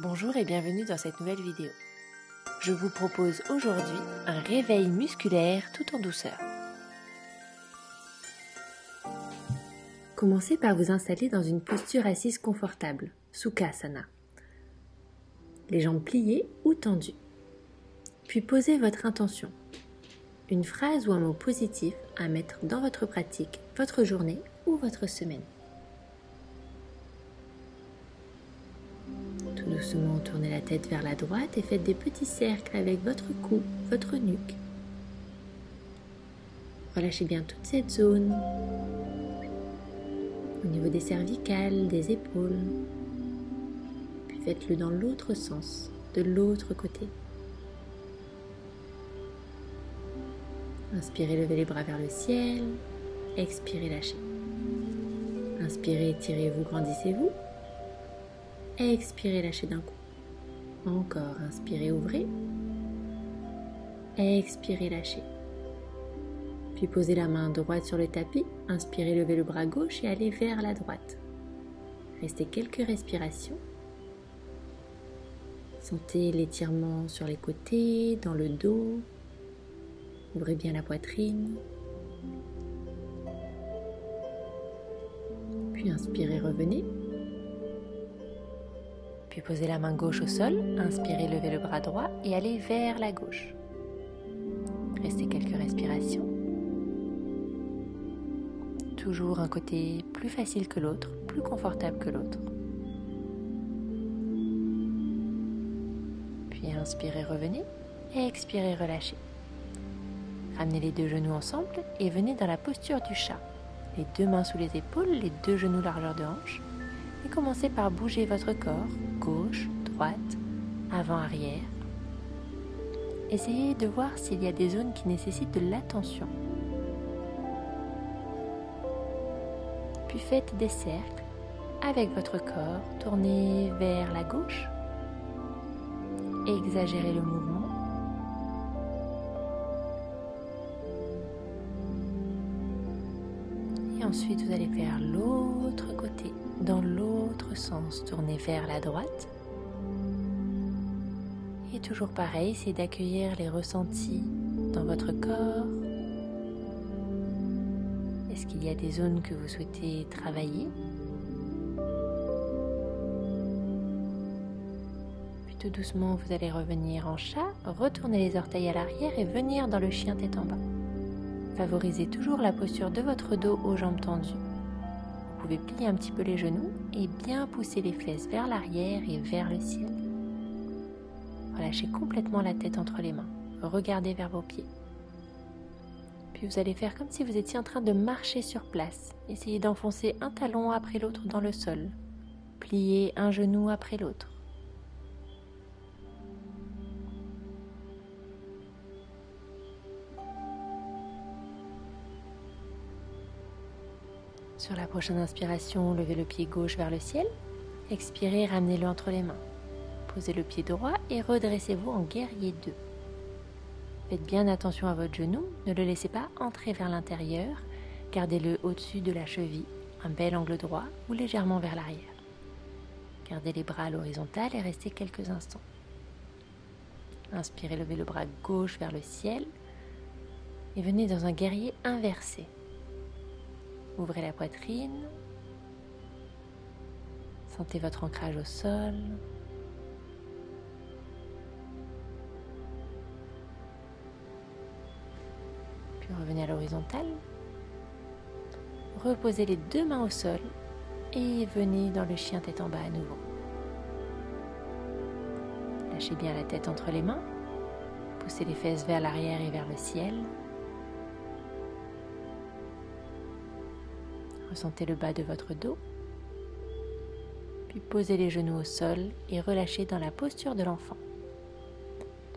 Bonjour et bienvenue dans cette nouvelle vidéo. Je vous propose aujourd'hui un réveil musculaire tout en douceur. Commencez par vous installer dans une posture assise confortable, Sukhasana. Les jambes pliées ou tendues. Puis posez votre intention. Une phrase ou un mot positif à mettre dans votre pratique, votre journée ou votre semaine. Tout doucement, tournez la tête vers la droite et faites des petits cercles avec votre cou, votre nuque. Relâchez bien toute cette zone au niveau des cervicales, des épaules. Puis faites-le dans l'autre sens, de l'autre côté. Inspirez, levez les bras vers le ciel. Expirez, lâchez. Inspirez, étirez-vous, grandissez-vous. Expirez, lâchez d'un coup. Encore, inspirez, ouvrez. Expirez, lâchez. Puis posez la main droite sur le tapis. Inspirez, levez le bras gauche et allez vers la droite. Restez quelques respirations. Sentez l'étirement sur les côtés, dans le dos. Ouvrez bien la poitrine. Puis inspirez, revenez. Puis posez la main gauche au sol, inspirez, levez le bras droit et allez vers la gauche. Restez quelques respirations. Toujours un côté plus facile que l'autre, plus confortable que l'autre. Puis inspirez, revenez et expirez, relâchez. Ramenez les deux genoux ensemble et venez dans la posture du chat. Les deux mains sous les épaules, les deux genoux largeur de hanche. Et commencez par bouger votre corps, gauche, droite, avant, arrière. Essayez de voir s'il y a des zones qui nécessitent de l'attention. Puis faites des cercles avec votre corps, tournez vers la gauche. Exagérez le mouvement. Et ensuite, vous allez faire l'autre côté. Dans l'autre sens, tournez vers la droite. Et toujours pareil, c'est d'accueillir les ressentis dans votre corps. Est-ce qu'il y a des zones que vous souhaitez travailler? Puis tout doucement, vous allez revenir en chat, retourner les orteils à l'arrière et venir dans le chien tête en bas. Favorisez toujours la posture de votre dos aux jambes tendues. Vous pouvez plier un petit peu les genoux et bien pousser les fesses vers l'arrière et vers le ciel. Relâchez complètement la tête entre les mains. Regardez vers vos pieds. Puis vous allez faire comme si vous étiez en train de marcher sur place. Essayez d'enfoncer un talon après l'autre dans le sol. Pliez un genou après l'autre. Sur la prochaine inspiration, levez le pied gauche vers le ciel. Expirez, ramenez-le entre les mains. Posez le pied droit et redressez-vous en guerrier 2. Faites bien attention à votre genou, ne le laissez pas entrer vers l'intérieur. Gardez-le au-dessus de la cheville, un bel angle droit ou légèrement vers l'arrière. Gardez les bras à l'horizontale et restez quelques instants. Inspirez, levez le bras gauche vers le ciel et venez dans un guerrier inversé. Ouvrez la poitrine, sentez votre ancrage au sol. Puis revenez à l'horizontale. Reposez les deux mains au sol et venez dans le chien tête en bas à nouveau. Lâchez bien la tête entre les mains. Poussez les fesses vers l'arrière et vers le ciel. Ressentez le bas de votre dos, puis posez les genoux au sol et relâchez dans la posture de l'enfant.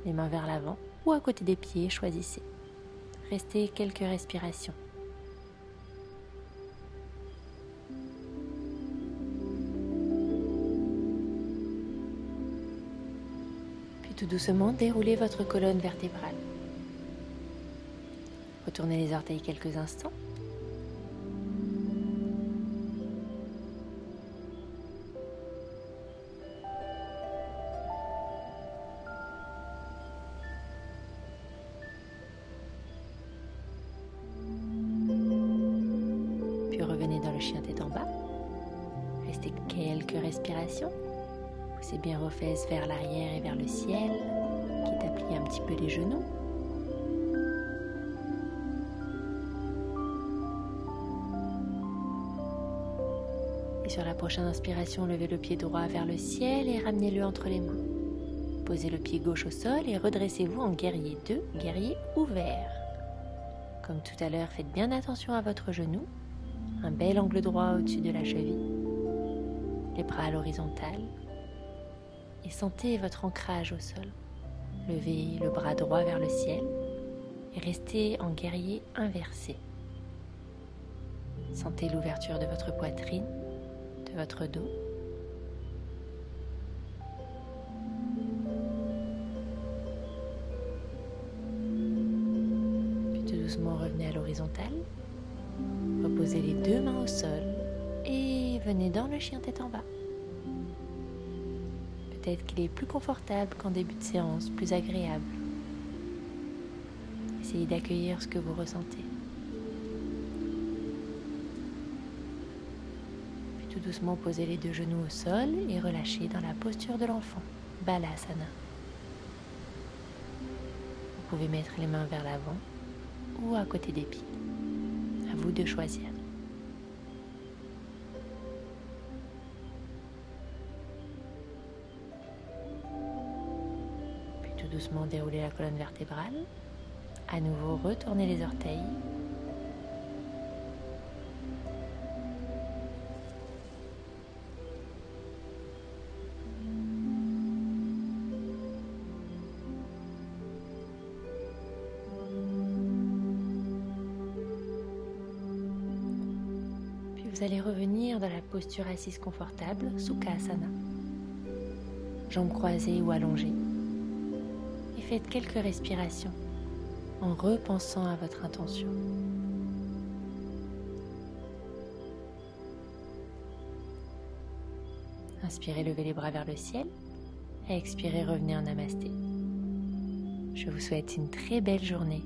Les mains vers l'avant ou à côté des pieds, choisissez. Restez quelques respirations. Puis tout doucement, déroulez votre colonne vertébrale. Retournez les orteils quelques instants. chien tête en bas. Restez quelques respirations. Poussez bien vos fesses vers l'arrière et vers le ciel, quitte à plier un petit peu les genoux. Et sur la prochaine inspiration, levez le pied droit vers le ciel et ramenez-le entre les mains. Posez le pied gauche au sol et redressez-vous en guerrier 2, guerrier ouvert. Comme tout à l'heure, faites bien attention à votre genou. Un bel angle droit au-dessus de la cheville. Les bras à l'horizontale. Et sentez votre ancrage au sol. Levez le bras droit vers le ciel et restez en guerrier inversé. Sentez l'ouverture de votre poitrine, de votre dos. Puis tout doucement revenez à l'horizontale. Reposez les deux mains au sol et venez dans le chien tête en bas. Peut-être qu'il est plus confortable qu'en début de séance, plus agréable. Essayez d'accueillir ce que vous ressentez. Puis tout doucement posez les deux genoux au sol et relâchez dans la posture de l'enfant, Balasana. Vous pouvez mettre les mains vers l'avant ou à côté des pieds. À vous de choisir. Puis tout doucement déroulez la colonne vertébrale. À nouveau, retournez les orteils. Vous allez revenir dans la posture assise confortable, Sukhasana. Jambes croisées ou allongées. Et faites quelques respirations en repensant à votre intention. Inspirez, levez les bras vers le ciel. Et expirez, revenez en Namasté. Je vous souhaite une très belle journée